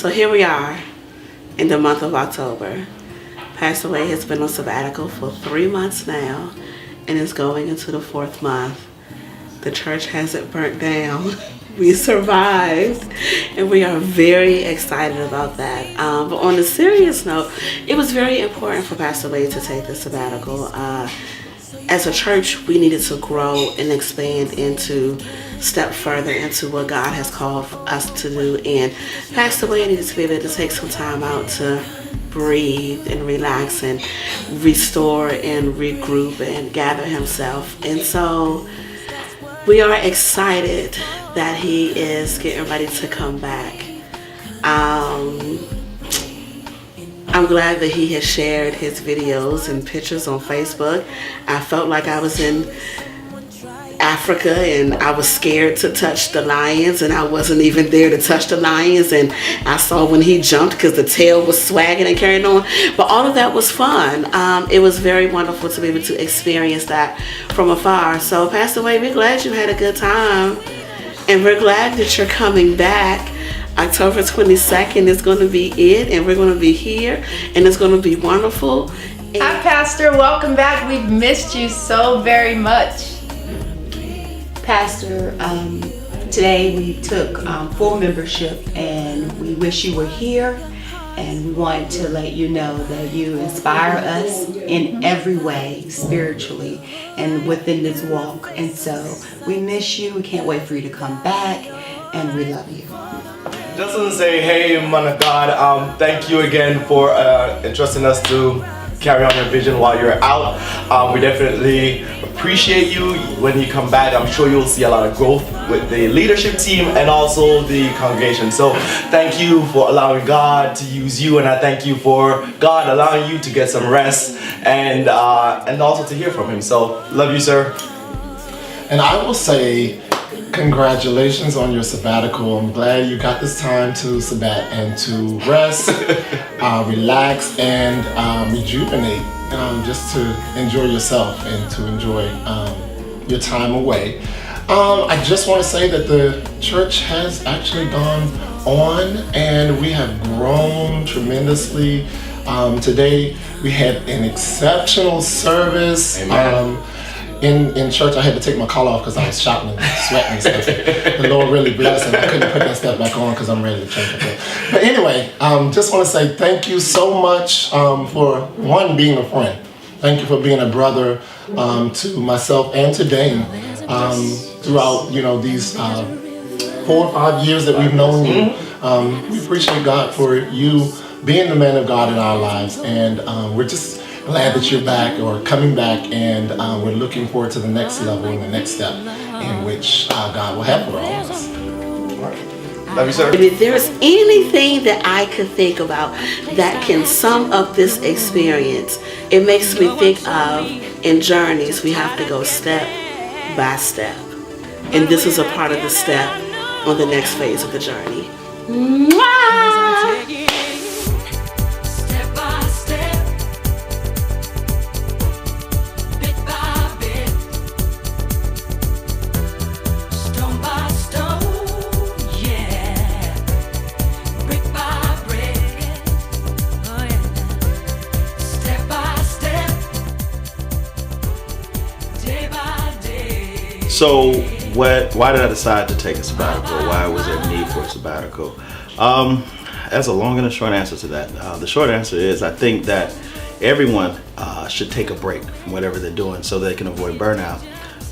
So here we are in the month of October. Pastor Wade has been on sabbatical for 3 months now and is going into the 4th month. The church hasn't burnt down. We survived, and we are very excited about that. But on a serious note, it was very important for Pastor Wade to take the sabbatical. As a church, we needed to grow and expand into, step further into what God has called us to do. And Pastor Wade needed to be able to take some time out to breathe and relax and restore and regroup and gather himself. And so we are excited that he is getting ready to come back. I'm glad that he has shared his videos and pictures on Facebook. I felt like I was in Africa and I was scared to touch the lions, and I wasn't even there to touch the lions, and I saw when he jumped because the tail was swagging and carrying on. But all of that was fun. It was very wonderful to be able to experience that from afar. So Pastor Wade, we're glad you had a good time, and we're glad that you're coming back. October 22nd is going to be it, and we're going to be here, and it's going to be wonderful. Hi, Pastor. Welcome back. We've missed you so very much. Pastor, today we took full membership, and we wish you were here, and we wanted to let you know that you inspire us in every way, spiritually and within this walk. And so we miss you. We can't wait for you to come back, and we love you. Just want to say, hey, man of God, thank you again for entrusting us to carry on your vision while you're out. We definitely appreciate you when you come back. I'm sure you'll see a lot of growth with the leadership team and also the congregation. So thank you for allowing God to use you, and I thank you for God allowing you to get some rest and also to hear from Him. So love you, sir. And I will say, congratulations on your sabbatical. I'm glad you got this time to sabbat and to rest, relax, and rejuvenate, just to enjoy yourself and to enjoy your time away. I just want to say that the church has actually gone on, and we have grown tremendously. Today we had an exceptional service. Amen. In church, I had to take my collar off because I was shouting and sweating and stuff. The Lord really blessed, and I couldn't put that stuff back on because I'm ready to change it. But anyway, just want to say thank you so much for, one, being a friend. Thank you for being a brother to myself and to Dane throughout these 4 or 5 years that we've known you. We appreciate God for you being the man of God in our lives, and we're just glad that you're back or coming back, and we're looking forward to the next level and the next step in which God will have for all of us. Love you, sir. If there's anything that I could think about that can sum up this experience, it makes me think of, in journeys, we have to go step by step. And this is a part of the step on the next phase of the journey. Mwah! So why did I decide to take a sabbatical? Why was there a need for a sabbatical? That's a long and a short answer to that. The short answer is I think that everyone should take a break from whatever they're doing so they can avoid burnout.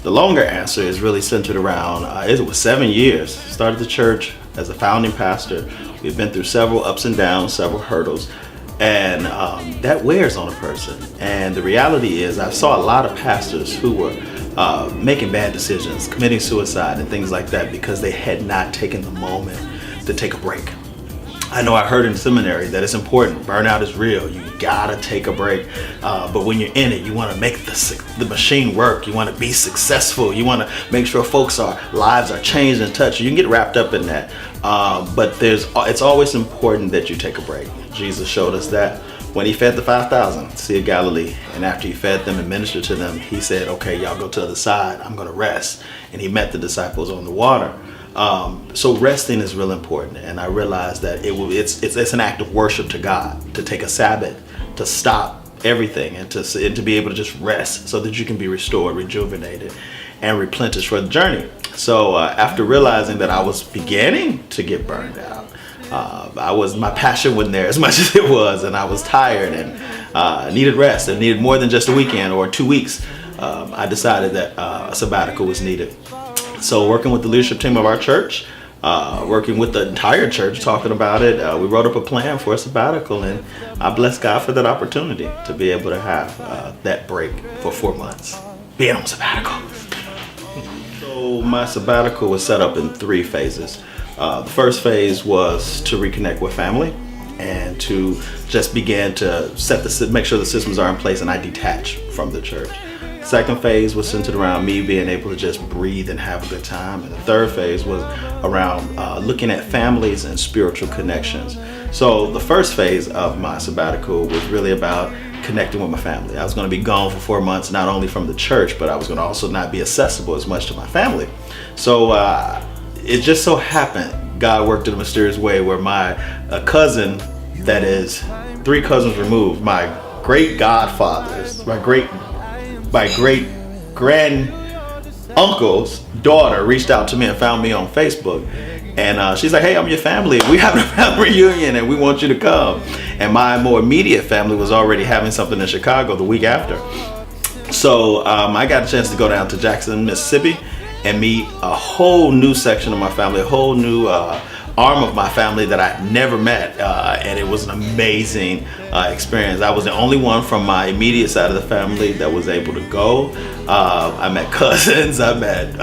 The longer answer is really centered around, it was 7 years. Started the church as a founding pastor. We've been through several ups and downs, several hurdles, and that wears on a person. And the reality is I saw a lot of pastors who were making bad decisions, committing suicide and things like that because they had not taken the moment to take a break. I know I heard in seminary that it's important. Burnout is real. You gotta take a break. But when you're in it, you want to make the machine work. You want to be successful. You want to make sure lives are changed and touched. You can get wrapped up in that. But it's always important that you take a break. Jesus showed us that when he fed the 5,000, Sea of Galilee, and after he fed them and ministered to them, he said, okay, y'all go to the other side. I'm going to rest. And he met the disciples on the water. So resting is real important, and I realized that it's an act of worship to God to take a Sabbath, to stop everything, and to be able to just rest so that you can be restored, rejuvenated, and replenished for the journey. So after realizing that I was beginning to get burned out, my passion wasn't there as much as it was, and I was tired and needed rest and needed more than just a weekend or 2 weeks. I decided that a sabbatical was needed. So working with the leadership team of our church, working with the entire church, talking about it, we wrote up a plan for a sabbatical, and I bless God for that opportunity to be able to have that break for 4 months, being on sabbatical. So my sabbatical was set up in 3 phases. The first phase was to reconnect with family and to just begin to make sure the systems are in place, and I detach from the church. Second phase was centered around me being able to just breathe and have a good time. And the third phase was around looking at families and spiritual connections. So the first phase of my sabbatical was really about connecting with my family. I was going to be gone for 4 months, not only from the church, but I was going to also not be accessible as much to my family. So it just so happened, God worked in a mysterious way where my cousin, that is 3 cousins removed, my great godfathers, my great grand uncle's daughter reached out to me and found me on Facebook, and she's like, hey, I'm your family, we having a family reunion and we want you to come. And my more immediate family was already having something in Chicago the week after. So I got a chance to go down to Jackson, Mississippi, and meet a whole new section of my family, a whole new arm of my family that I never met, and it was an amazing experience. I was the only one from my immediate side of the family that was able to go. I met cousins, I met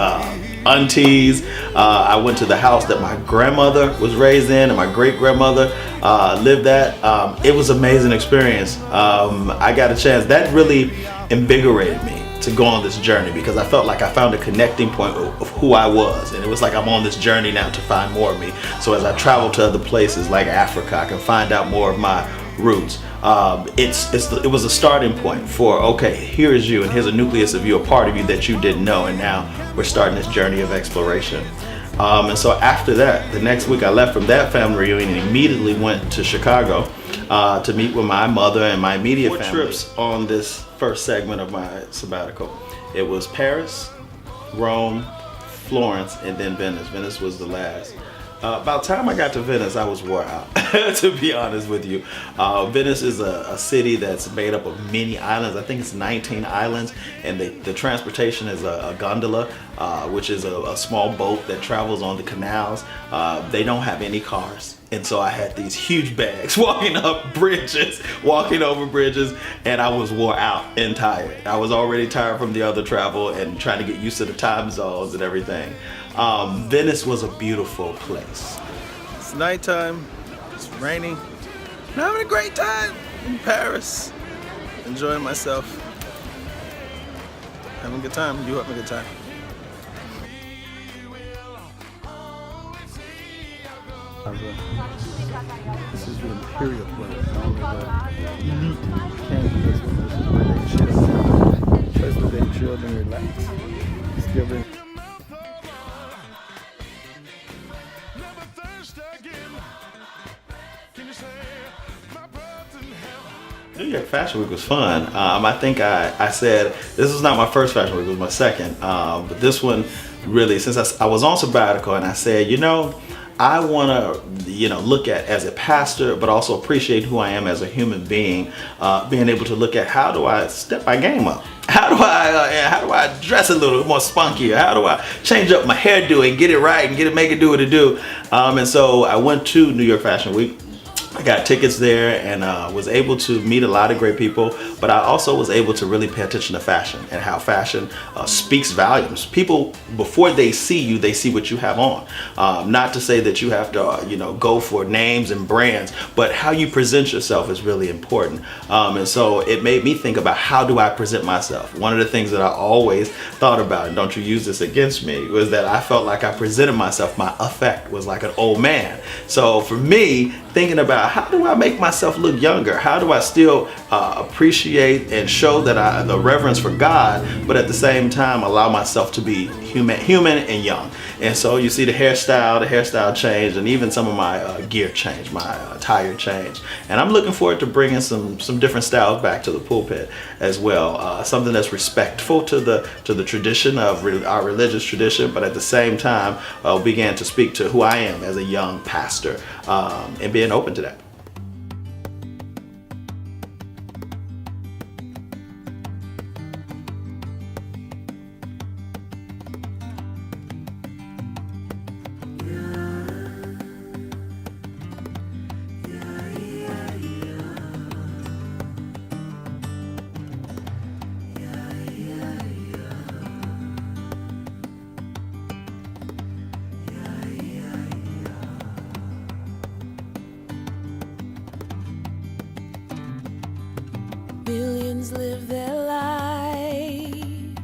aunties. I went to the house that my grandmother was raised in and my great grandmother lived at. It was an amazing experience. I got a chance. That really invigorated me to go on this journey, because I felt like I found a connecting point of who I was, and it was like I'm on this journey now to find more of me. So as I travel to other places like Africa, I can find out more of my roots. It was a starting point for, okay, here is you, and here's a nucleus of you, a part of you that you didn't know, and now we're starting this journey of exploration. And so after that, the next week I left from that family reunion and immediately went to Chicago to meet with my mother and my immediate family. 4 trips on this first segment of my sabbatical. It was Paris, Rome, Florence, and then Venice. Venice was the last. About the time I got to Venice, I was wore out, to be honest with you. Venice is a city that's made up of many islands. I think it's 19 islands, and the transportation is a gondola, which is a small boat that travels on the canals. They don't have any cars. And so I had these huge bags walking up bridges, walking over bridges, and I was wore out and tired. I was already tired from the other travel and trying to get used to the time zones and everything. Venice was a beautiful place. It's nighttime, it's raining. I'm having a great time in Paris, enjoying myself. Having a good time, you having a good time. This is the Imperial Place, only the elite came to this one. This is where they chill. Place where they chill and relax. Still been. New York Fashion Week was fun. I think I said this was not my first Fashion Week, it was my second. But this one really, since I was on sabbatical, and I said, I want to, look at as a pastor, but also appreciate who I am as a human being, being able to look at how do I step my game up? How do I dress a little more spunkier? How do I change up my hairdo and get it right and make it do what it do? And so I went to New York Fashion Week. I got tickets there and was able to meet a lot of great people, but I also was able to really pay attention to fashion and how fashion speaks volumes. People, before they see you, they see what you have on. Not to say that you have to, go for names and brands, but how you present yourself is really important. And so it made me think about how do I present myself. One of the things that I always thought about, and don't you use this against me, was that I felt like I presented myself, my effect was like an old man. So for me, thinking about how do I make myself look younger? How do I still appreciate and show that the reverence for God, but at the same time allow myself to be human? human and young. And so you see the hairstyle changed, and even some of my gear changed, my attire changed. And I'm looking forward to bringing some different styles back to the pulpit as well. Something that's respectful to the tradition of our religious tradition, but at the same time began to speak to who I am as a young pastor, and being open to that. Billions live their lives.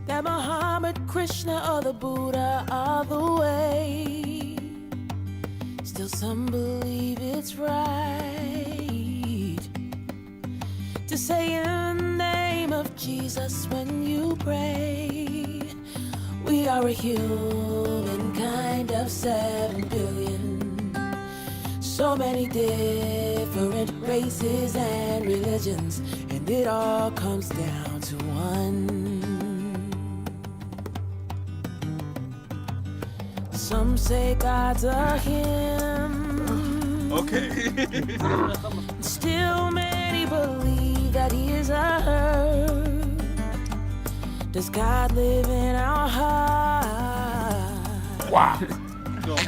That Muhammad, Krishna, or the Buddha are the way. Still some believe it's right to say in the name of Jesus when you pray. We are a humankind of 7 billion. So many different races and religions, and it all comes down to one. Some say God's a him. Okay. Still many believe that he is a her. Does God live in our hearts? Wow.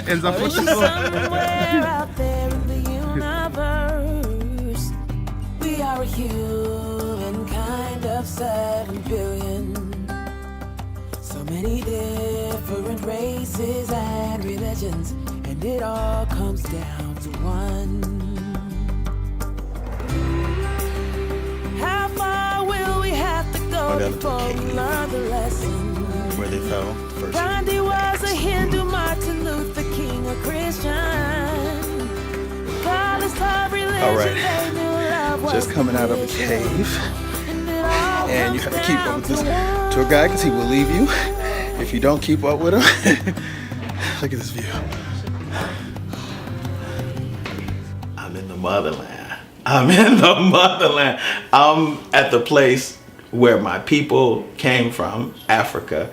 Ends up what Somewhere out there in the universe, we are a humankind of 7 billion. So many different races and religions, and it all comes down to one. How far will we have to go before we learn the lesson? Where they fell first. Gandhi was a Hindu, Martin Luther King a Christian. Regardless of religion, All right. they knew love was Just coming out of a mission. cave, And it all and you comes have to keep down up with this to one. tour guide because he will leave you if you don't keep up with him. Look at this view. I'm in the motherland. I'm in the motherland. I'm at the place where my people came from, Africa.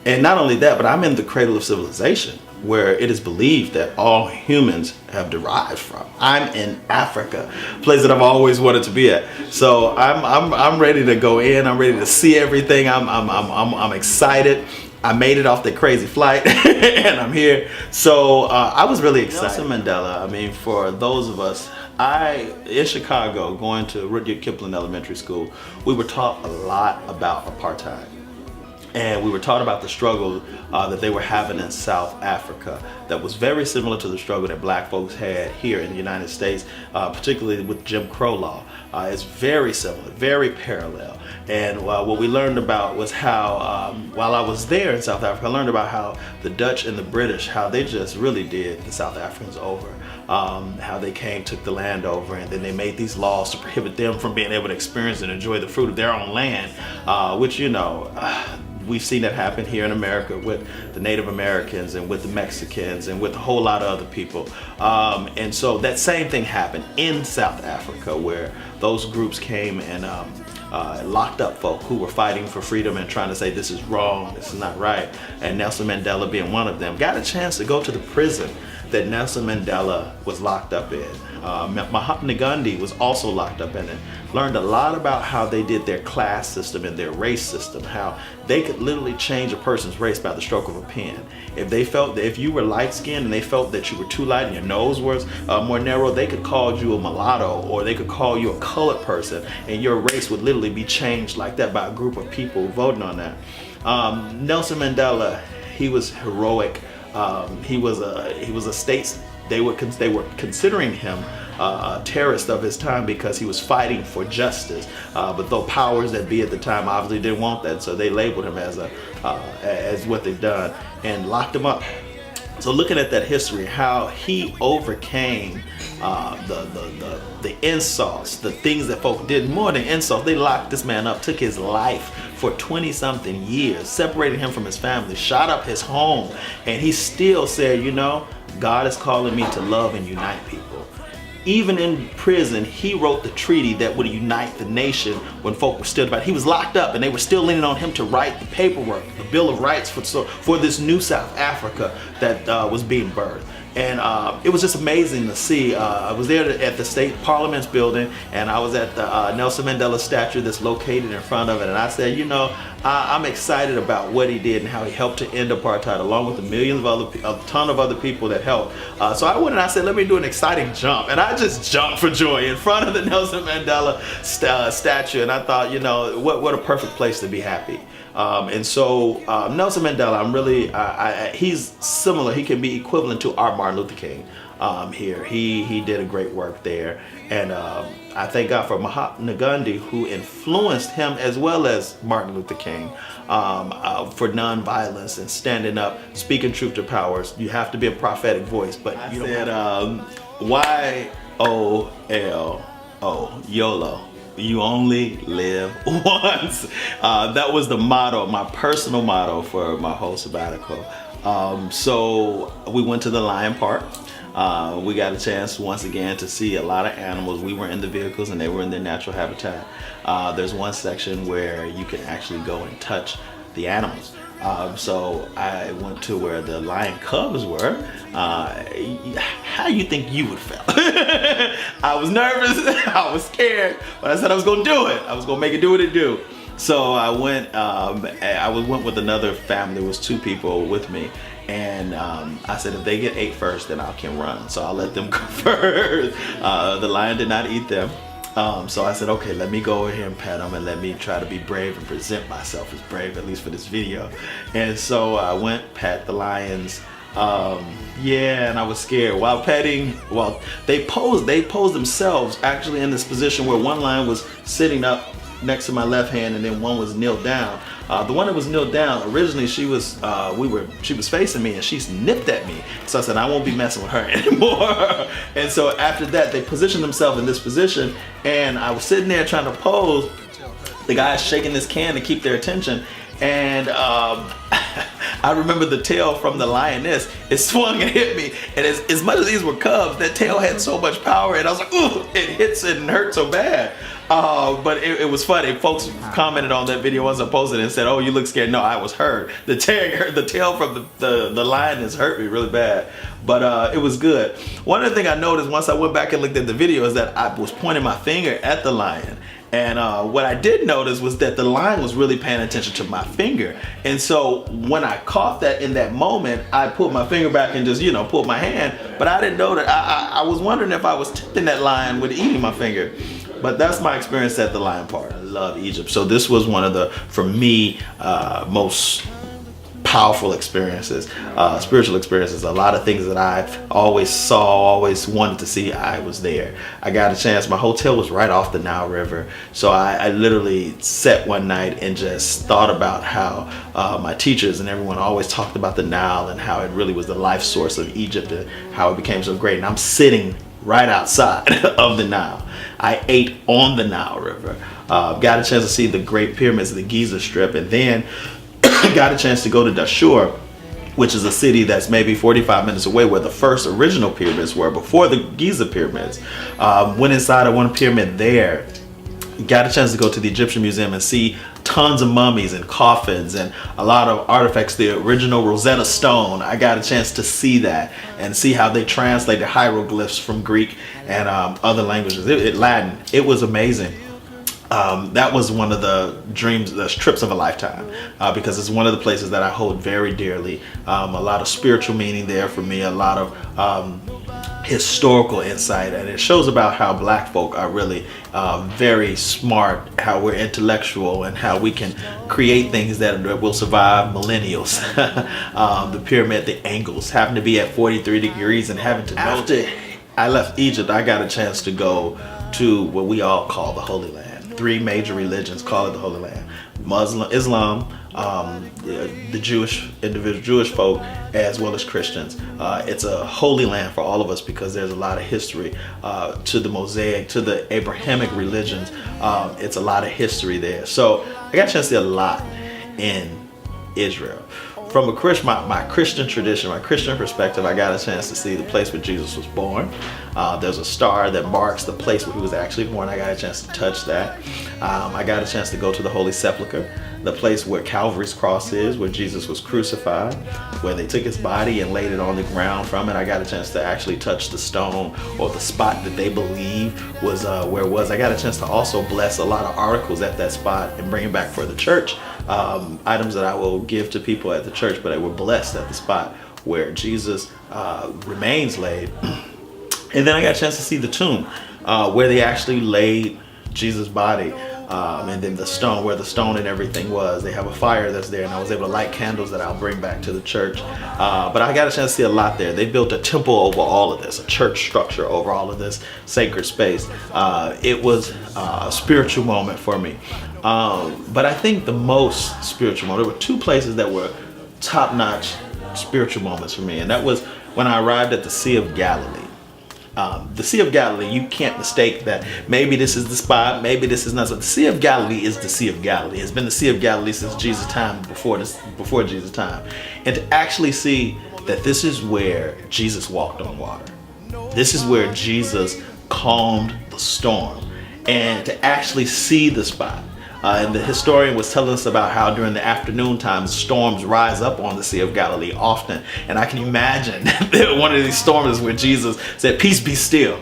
And not only that, but I'm in the cradle of civilization, where it is believed that all humans have derived from. I'm in Africa, a place that I've always wanted to be at. So I'm ready to go in. I'm ready to see everything. I'm excited. I made it off the crazy flight, and I'm here. So I was really excited. Nelson Mandela. I mean, for those of us, in Chicago, going to Rudyard Kipling Elementary School, we were taught a lot about apartheid. And we were taught about the struggle that they were having in South Africa that was very similar to the struggle that black folks had here in the United States, particularly with Jim Crow law. It's very similar, very parallel. And what we learned about was how, while I was there in South Africa, I learned about how the Dutch and the British, how they just really did the South Africans over. How they came, took the land over, and then they made these laws to prohibit them from being able to experience and enjoy the fruit of their own land, which, you know, we've seen that happen here in America with the Native Americans and with the Mexicans and with a whole lot of other people. And so that same thing happened in South Africa, where those groups came and locked up folk who were fighting for freedom and trying to say this is wrong, this is not right. And Nelson Mandela, being one of them, got a chance to go to the prison that Nelson Mandela was locked up in. Mahatma Gandhi was also locked up in it. Learned a lot about how they did their class system and their race system, how they could literally change a person's race by the stroke of a pen. If they felt that if you were light-skinned and they felt that you were too light and your nose was more narrow, they could call you a mulatto, or they could call you a colored person, and your race would literally be changed like that by a group of people voting on that. Nelson Mandela, he was heroic. He was a state. They were considering him a terrorist of his time because he was fighting for justice. But the powers that be at the time obviously didn't want that, so they labeled him as what they've done and locked him up. So looking at that history, how he overcame the insults, the things that folk did, more than insults, they locked this man up, took his life for 20-something years, separated him from his family, shot up his home, and he still said, you know, God is calling me to love and unite people. Even in prison, he wrote the treaty that would unite the nation when folk were still divided. He was locked up and they were still leaning on him to write the paperwork, the Bill of Rights for this new South Africa that was being birthed. And it was just amazing to see. I was there at the State Parliament's building, and I was at the Nelson Mandela statue that's located in front of it. And I said, you know, I'm excited about what he did and how he helped to end apartheid, along with a ton of other people that helped. So I went and I said, let me do an exciting jump. And I just jumped for joy in front of the Nelson Mandela statue. And I thought, you know, what a perfect place to be happy. And so Nelson Mandela, I'm really, he's similar. He can be equivalent to our Martin Luther King here. He did a great work there. And I thank God for Mahatma Gandhi, who influenced him as well as Martin Luther King for nonviolence and standing up, speaking truth to powers. You have to be a prophetic voice. But you said YOLO, YOLO. You only live once. That was the motto, my personal motto for my whole sabbatical. So we went to the lion park. We got a chance once again to see a lot of animals. We were in the vehicles and they were in their natural habitat. There's one section where you can actually go and touch the animals. So I went to where the lion cubs were. How you think you would feel? I was nervous, I was scared, but I said I was gonna do it. I was gonna make it do what it do. So I went with another family. There was 2 people with me. And I said, if they get ate first, then I can run. So I'll let them go first. The lion did not eat them. So I said, okay, let me go over here and pet them and let me try to be brave and present myself as brave, at least for this video. And so I went pet the lions. And I was scared while petting. Well, they posed themselves actually in this position where one lion was sitting up next to my left hand and then one was kneeled down. The one that was kneeled down, originally she was facing me and she nipped at me. So I said, I won't be messing with her anymore. And so after that, they positioned themselves in this position and I was sitting there trying to pose. The guy's shaking this can to keep their attention. And I remember the tail from the lioness, it swung and hit me. And as much as these were cubs, that tail had so much power and I was like, ooh, it hits it and hurt so bad. But it was funny. Folks commented on that video once I posted it and said, oh, you look scared. No, I was hurt. The tail from the lioness hurt me really bad. But it was good. One of the things I noticed once I went back and looked at the video is that I was pointing my finger at the lion. And what I did notice was that the lion was really paying attention to my finger. And so when I caught that in that moment, I pulled my finger back and just, pulled my hand. But I didn't know that. I was wondering if I was tempting that lion with eating my finger. But that's my experience at the lion park. I love Egypt. So this was one of the, for me, most powerful experiences, spiritual experiences. A lot of things that I've always always wanted to see, I was there. I got a chance. My hotel was right off the Nile River. So I literally sat one night and just thought about how my teachers and everyone always talked about the Nile and how it really was the life source of Egypt and how it became so great. And I'm sitting right outside of the Nile. I ate on the Nile River. Got a chance to see the Great Pyramids of the Giza Strip, and then got a chance to go to Dashur, which is a city that's maybe 45 minutes away where the first original pyramids were before the Giza pyramids. Went inside of one pyramid there. Got a chance to go to the Egyptian Museum and see tons of mummies and coffins and a lot of artifacts, the original Rosetta Stone. I got a chance to see that and see how they translated hieroglyphs from Greek and other languages, Latin. It was amazing. That was one of the dreams, the trips of a lifetime, because it's one of the places that I hold very dearly. A lot of spiritual meaning there for me, a lot of historical insight, and it shows about how Black folk are really very smart, how we're intellectual, and how we can create things that will survive millennials. The pyramid, the angles happen to be at 43 degrees, and having to know. After I left Egypt, I got a chance to go to what we all call the Holy Land. 3 major religions call it the Holy Land: Islam, the individual Jewish folk as well as Christians. It's a holy land for all of us because there's a lot of history to the Mosaic, to the Abrahamic religions. It's a lot of history there. So I got a chance to see a lot in Israel. From my Christian tradition, my Christian perspective, I got a chance to see the place where Jesus was born. There's a star that marks the place where he was actually born. I got a chance to touch that. I got a chance to go to the Holy Sepulchre, the place where Calvary's cross is, where Jesus was crucified, where they took his body and laid it on the ground from it. I got a chance to actually touch the stone or the spot that they believe was where it was. I got a chance to also bless a lot of articles at that spot and bring it back for the church. Items that I will give to people at the church, but they were blessed at the spot where Jesus remains laid. And then I got a chance to see the tomb where they actually laid Jesus' body, and then the stone, where the stone and everything was. They have a fire that's there, and I was able to light candles that I'll bring back to the church. But I got a chance to see a lot there. They built a temple over all of this, a church structure over all of this sacred space. It was a spiritual moment for me. But I think the most spiritual moment, there were two places that were top-notch spiritual moments for me, and that was when I arrived at the Sea of Galilee. The Sea of Galilee, you can't mistake that maybe this is the spot, maybe this is not. So the Sea of Galilee is the Sea of Galilee. It's been the Sea of Galilee since Jesus' time, before Jesus' time. And to actually see that this is where Jesus walked on water. This is where Jesus calmed the storm. And to actually see the spot. And the historian was telling us about how during the afternoon times storms rise up on the Sea of Galilee often. And I can imagine that one of these storms where Jesus said, "Peace be still,"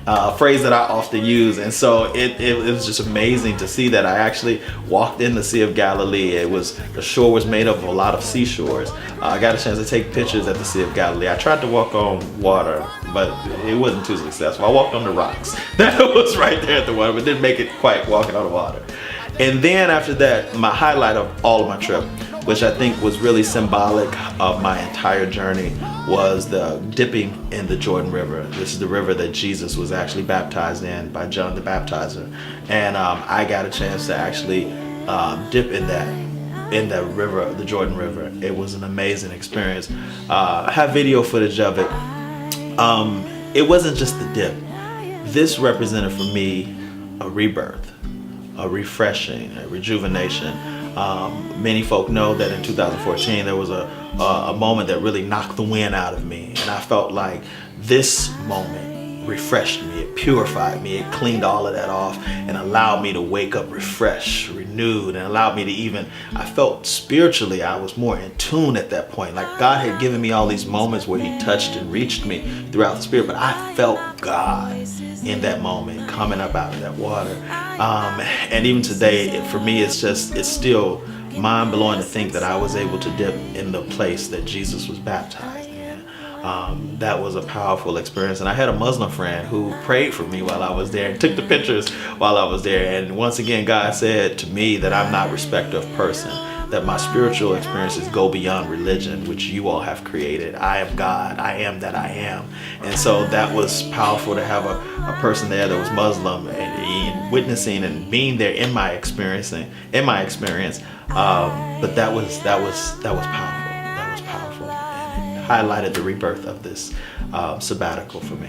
a phrase that I often use. And so it was just amazing to see that. I actually walked in the Sea of Galilee. The shore was made up of a lot of seashores. I got a chance to take pictures at the Sea of Galilee. I tried to walk on water, but it wasn't too successful. I walked on the rocks. That was right there at the water, but didn't make it quite walking on the water. And then after that, my highlight of all of my trip, which I think was really symbolic of my entire journey, was the dipping in the Jordan River. This is the river that Jesus was actually baptized in by John the Baptizer. And I got a chance to actually dip in that river, the Jordan River. It was an amazing experience. I have video footage of it. It wasn't just the dip. This represented for me a rebirth, a refreshing, a rejuvenation. Many folk know that in 2014 there was a moment that really knocked the wind out of me, and I felt like this moment refreshed me, it purified me, it cleaned all of that off and allowed me to wake up refreshed, renewed, and allowed me to I felt spiritually I was more in tune at that point. Like God had given me all these moments where he touched and reached me throughout the spirit, but I felt God in that moment coming up out of that water. And even today, for me, it's still mind-blowing to think that I was able to dip in the place that Jesus was baptized in. That was a powerful experience. And I had a Muslim friend who prayed for me while I was there and took the pictures while I was there. And once again, God said to me that I'm not respecter of person, that my spiritual experiences go beyond religion, which you all have created. I am God. I am that I am. And so that was powerful to have a person there that was Muslim and witnessing and being there in my experience. But that was powerful. That was powerful. And it highlighted the rebirth of this sabbatical for me.